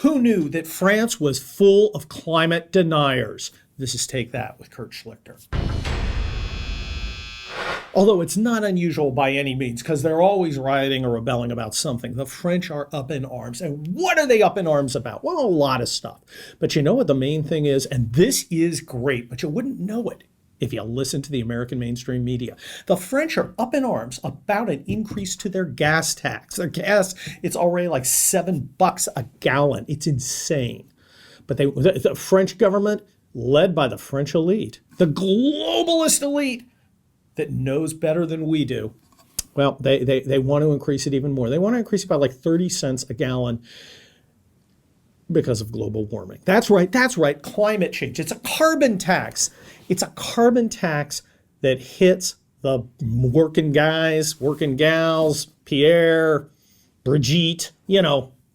knew that France was full of climate deniers? This is Take That with Kurt Schlichter. Although it's not unusual by any means, because they're always rioting or rebelling about something. The French are up in arms. And what are they up in arms about? Well, a lot of stuff. But you know what the main thing is? And this is great, but you wouldn't know it if you listen to the American mainstream media. The French are up in arms about an increase to their gas tax. Their gas, it's already like $7 a gallon. It's insane. But the French government, led by the French elite, the globalist elite, that knows better than we do, well, they want to increase it even more. They want to increase it by like 30 cents a gallon because of global warming. That's right, climate change. It's a carbon tax. It's a carbon tax that hits the working guys, working gals, Pierre, Brigitte,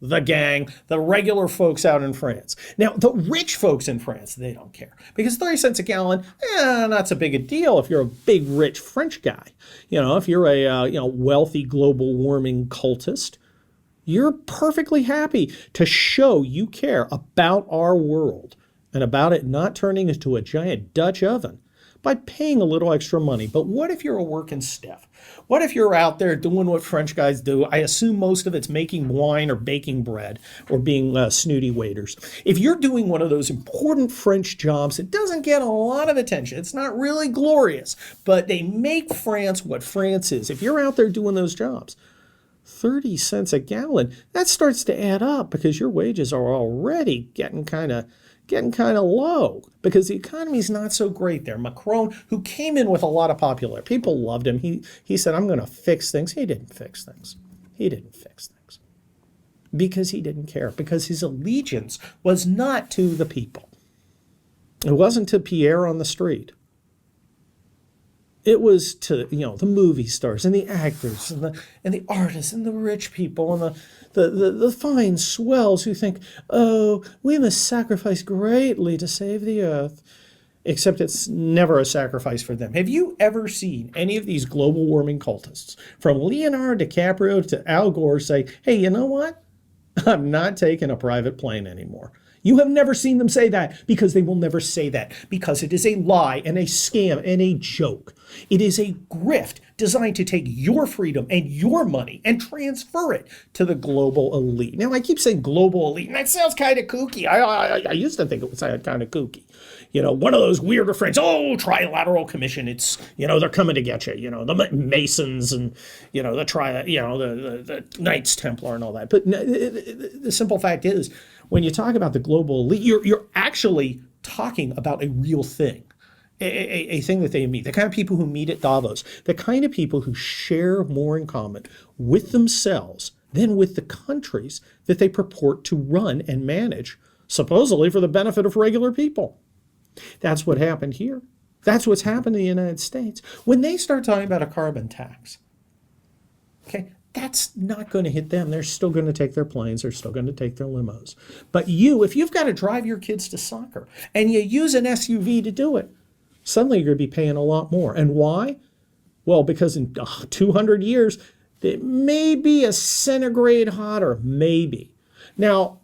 the gang, the regular folks out in France. Now, the rich folks in France, they don't care, because 30 cents a gallon, not so big a deal if you're a big, rich French guy. If you're a wealthy global warming cultist, you're perfectly happy to show you care about our world and about it not turning into a giant Dutch oven by paying a little extra money. But what if you're a working stiff? What if you're out there doing what French guys do? I assume most of it's making wine or baking bread or being snooty waiters. If you're doing one of those important French jobs that doesn't get a lot of attention, it's not really glorious, but they make France what France is. If you're out there doing those jobs, 30 cents a gallon, that starts to add up, because your wages are already getting kind of low because the economy's not so great there. Macron, who came in with a lot of popularity, people loved him. He said, I'm going to fix things. He didn't fix things. Because he didn't care, because his allegiance was not to the people. It wasn't to Pierre on the street. It was to, the movie stars and the actors and the artists and the rich people and the fine swells who think, oh, we must sacrifice greatly to save the earth. Except it's never a sacrifice for them. Have you ever seen any of these global warming cultists, from Leonardo DiCaprio to Al Gore, say, hey, you know what? I'm not taking a private plane anymore. You have never seen them say that, because they will never say that, because it is a lie and a scam and a joke. It is a grift designed to take your freedom and your money and transfer it to the global elite. Now, I keep saying global elite, and that sounds kind of kooky. I used to think it was kind of kooky. One of those weirder friends, Trilateral Commission, it's, they're coming to get you, the Masons and, the Knights Templar and all that. But the simple fact is, when you talk about the global elite, you're actually talking about a real thing, a thing that they meet, the kind of people who meet at Davos, the kind of people who share more in common with themselves than with the countries that they purport to run and manage, supposedly for the benefit of regular people. That's what happened here. That's what's happened in the United States. When they start talking about a carbon tax, okay, that's not going to hit them. They're still going to take their planes. They're still going to take their limos. But if you've got to drive your kids to soccer and you use an SUV to do it, suddenly you're going to be paying a lot more. And why? Well, because in 200 years, it may be a centigrade hotter, maybe. Now,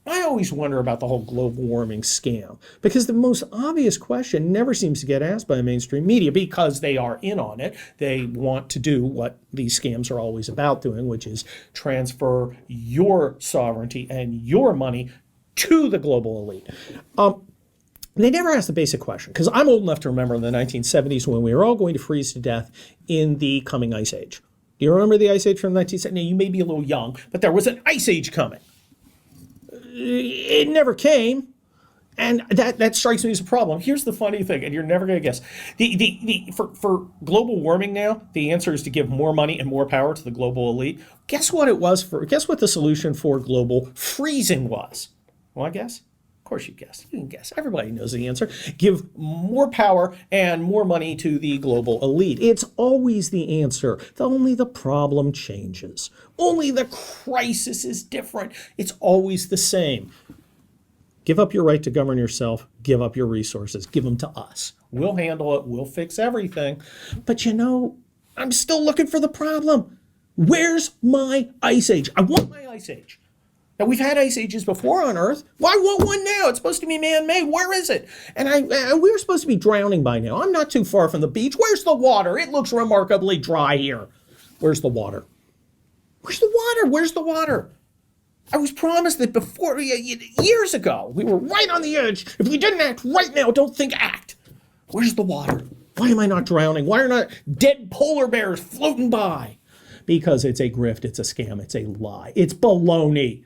I always wonder about the whole global warming scam, because the most obvious question never seems to get asked by the mainstream media, because they are in on it. They want to do what these scams are always about doing, which is transfer your sovereignty and your money to the global elite. They never ask the basic question, because I'm old enough to remember in the 1970s when we were all going to freeze to death in the coming ice age. Do you remember the ice age from the 1970s? Now, you may be a little young, but there was an ice age coming. It never came, and that strikes me as a problem. Here's the funny thing, and you're never going to guess. For global warming now, the answer is to give more money and more power to the global elite. Guess what the solution for global freezing was? Want to guess? Of course you guess. You can guess. Everybody knows the answer. Give more power and more money to the global elite. It's always the answer. Only the problem changes. Only the crisis is different. It's always the same. Give up your right to govern yourself. Give up your resources. Give them to us. We'll handle it. We'll fix everything. But I'm still looking for the problem. Where's my ice age? I want my ice age. Now, we've had ice ages before on Earth. Why won't one now? It's supposed to be man-made. Where is it? And we were supposed to be drowning by now. I'm not too far from the beach. Where's the water? It looks remarkably dry here. Where's the water? Where's the water? Where's the water? I was promised that before, years ago. We were right on the edge. If we didn't act right now, don't think act. Where's the water? Why am I not drowning? Why are not dead polar bears floating by? Because it's a grift, it's a scam, it's a lie. It's baloney.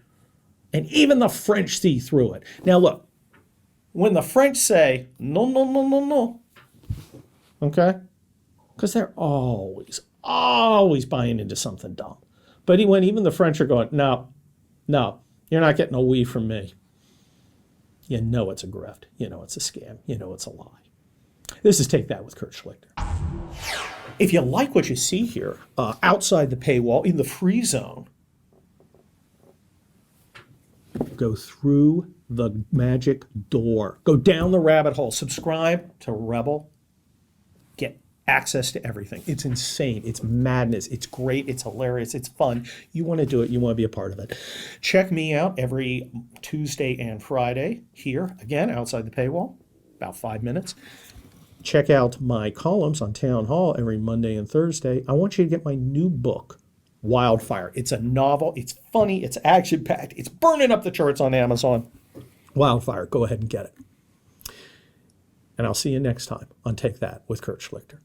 And even the French see through it. Now look, when the French say, no, no, no, no, no, okay? Because they're always buying into something dumb. But when even the French are going, no, you're not getting a oui from me. You know it's a grift. You know it's a scam. You know it's a lie. This is Take That with Kurt Schlichter. If you like what you see here, outside the paywall, in the free zone, go through the magic door. Go down the rabbit hole. Subscribe to Rebel. Get access to everything. It's insane. It's madness. It's great. It's hilarious. It's fun. You want to do it. You want to be a part of it. Check me out every Tuesday and Friday here, again, outside the paywall, about 5 minutes. Check out my columns on Town Hall every Monday and Thursday. I want you to get my new book, Wildfire. It's a novel. It's funny. It's action-packed. It's burning up the charts on Amazon. Wildfire. Go ahead and get it. And I'll see you next time on Take That with Kurt Schlichter.